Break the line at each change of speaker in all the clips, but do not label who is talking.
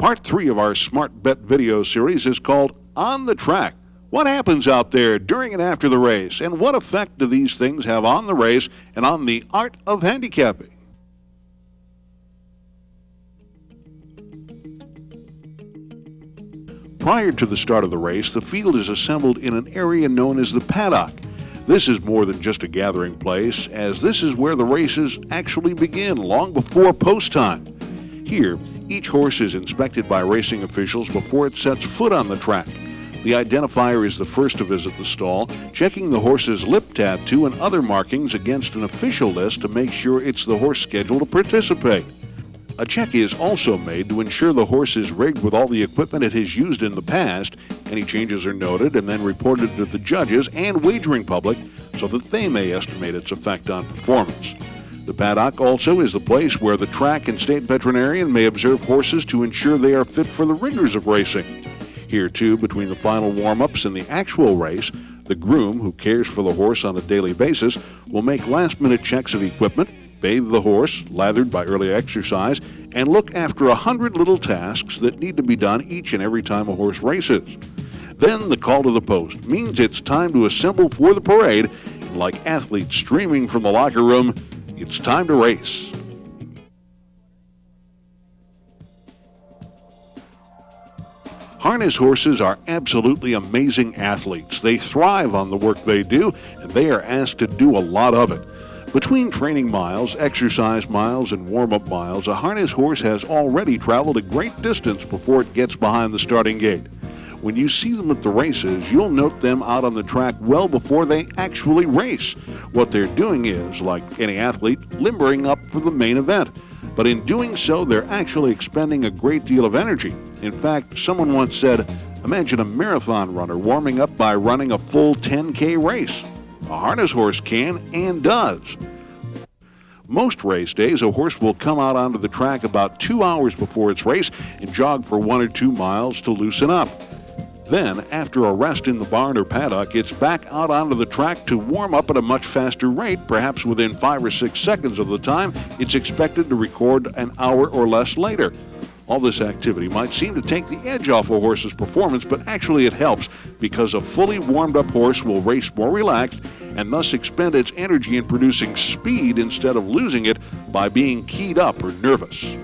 Part 3 of our SmartBet video series is called On the Track. What happens out there during and after the race, and what effect do these things have on the race and on the art of handicapping? Prior to the start of the race, the field is assembled in an area known as the paddock. This is more than just a gathering place, as this is where the races actually begin long before post time. Here, each horse is inspected by racing officials before it sets foot on the track. The identifier is the first to visit the stall, checking the horse's lip tattoo and other markings against an official list to make sure it's the horse scheduled to participate. A check is also made to ensure the horse is rigged with all the equipment it has used in the past. Any changes are noted and then reported to the judges and wagering public so that they may estimate its effect on performance. The paddock also is the place where the track and state veterinarian may observe horses to ensure they are fit for the rigors of racing. Here, too, between the final warm-ups and the actual race, the groom, who cares for the horse on a daily basis, will make last-minute checks of equipment, bathe the horse, lathered by early exercise, and look after 100 little tasks that need to be done each and every time a horse races. Then the call to the post means it's time to assemble for the parade, and like athletes streaming from the locker room, it's time to race. Harness horses are absolutely amazing athletes. They thrive on the work they do, and they are asked to do a lot of it. Between training miles, exercise miles, and warm-up miles, a harness horse has already traveled a great distance before it gets behind the starting gate. When you see them at the races, you'll note them out on the track well before they actually race. What they're doing is, like any athlete, limbering up for the main event. But in doing so, they're actually expending a great deal of energy. In fact, someone once said, imagine a marathon runner warming up by running a full 10K race. A harness horse can and does. Most race days, a horse will come out onto the track about 2 hours before its race and jog for 1 or 2 miles to loosen up. Then, after a rest in the barn or paddock, it's back out onto the track to warm up at a much faster rate, perhaps within 5 or 6 seconds of the time it's expected to record an hour or less later. All this activity might seem to take the edge off a horse's performance, but actually it helps because a fully warmed up horse will race more relaxed and thus expend its energy in producing speed instead of losing it by being keyed up or nervous.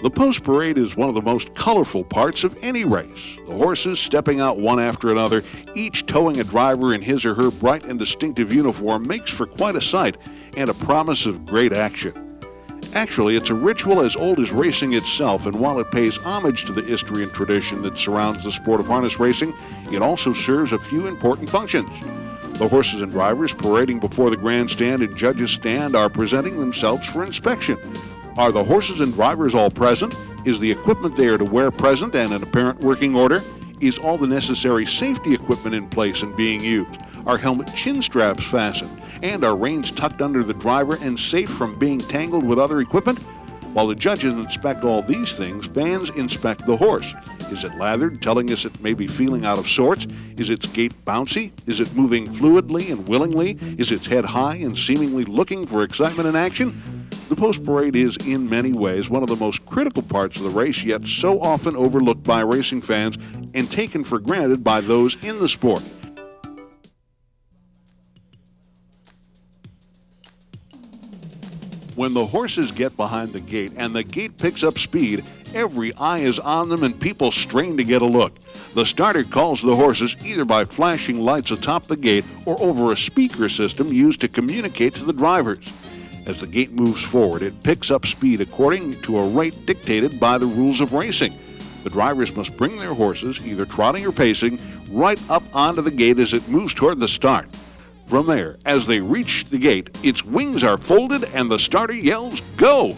The post parade is one of the most colorful parts of any race. The horses stepping out one after another, each towing a driver in his or her bright and distinctive uniform, makes for quite a sight and a promise of great action. Actually, it's a ritual as old as racing itself, and while it pays homage to the history and tradition that surrounds the sport of harness racing, it also serves a few important functions. The horses and drivers parading before the grandstand and judges' stand are presenting themselves for inspection. Are the horses and drivers all present? Is the equipment they are to wear present and in apparent working order? Is all the necessary safety equipment in place and being used? Are helmet chin straps fastened? And are reins tucked under the driver and safe from being tangled with other equipment? While the judges inspect all these things, fans inspect the horse. Is it lathered, telling us it may be feeling out of sorts? Is its gait bouncy? Is it moving fluidly and willingly? Is its head high and seemingly looking for excitement and action? The post parade is, in many ways, one of the most critical parts of the race, yet so often overlooked by racing fans and taken for granted by those in the sport. When the horses get behind the gate and the gate picks up speed, every eye is on them and people strain to get a look. The starter calls the horses either by flashing lights atop the gate or over a speaker system used to communicate to the drivers. As the gate moves forward, it picks up speed according to a rate dictated by the rules of racing. The drivers must bring their horses, either trotting or pacing, right up onto the gate as it moves toward the start. From there, as they reach the gate, its wings are folded and the starter yells, "Go!"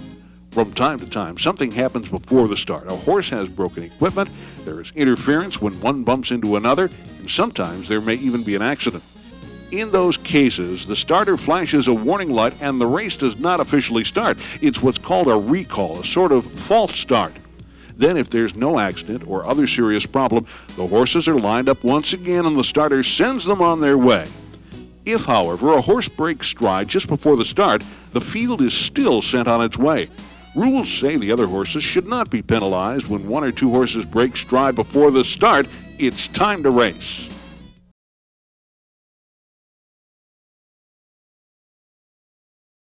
From time to time, something happens before the start. A horse has broken equipment, there is interference when one bumps into another, and sometimes there may even be an accident. In those cases, the starter flashes a warning light and the race does not officially start. It's what's called a recall, a sort of false start. Then, if there's no accident or other serious problem, the horses are lined up once again and the starter sends them on their way. If, however, a horse breaks stride just before the start, the field is still sent on its way. Rules say the other horses should not be penalized when one or two horses break stride before the start. It's time to race.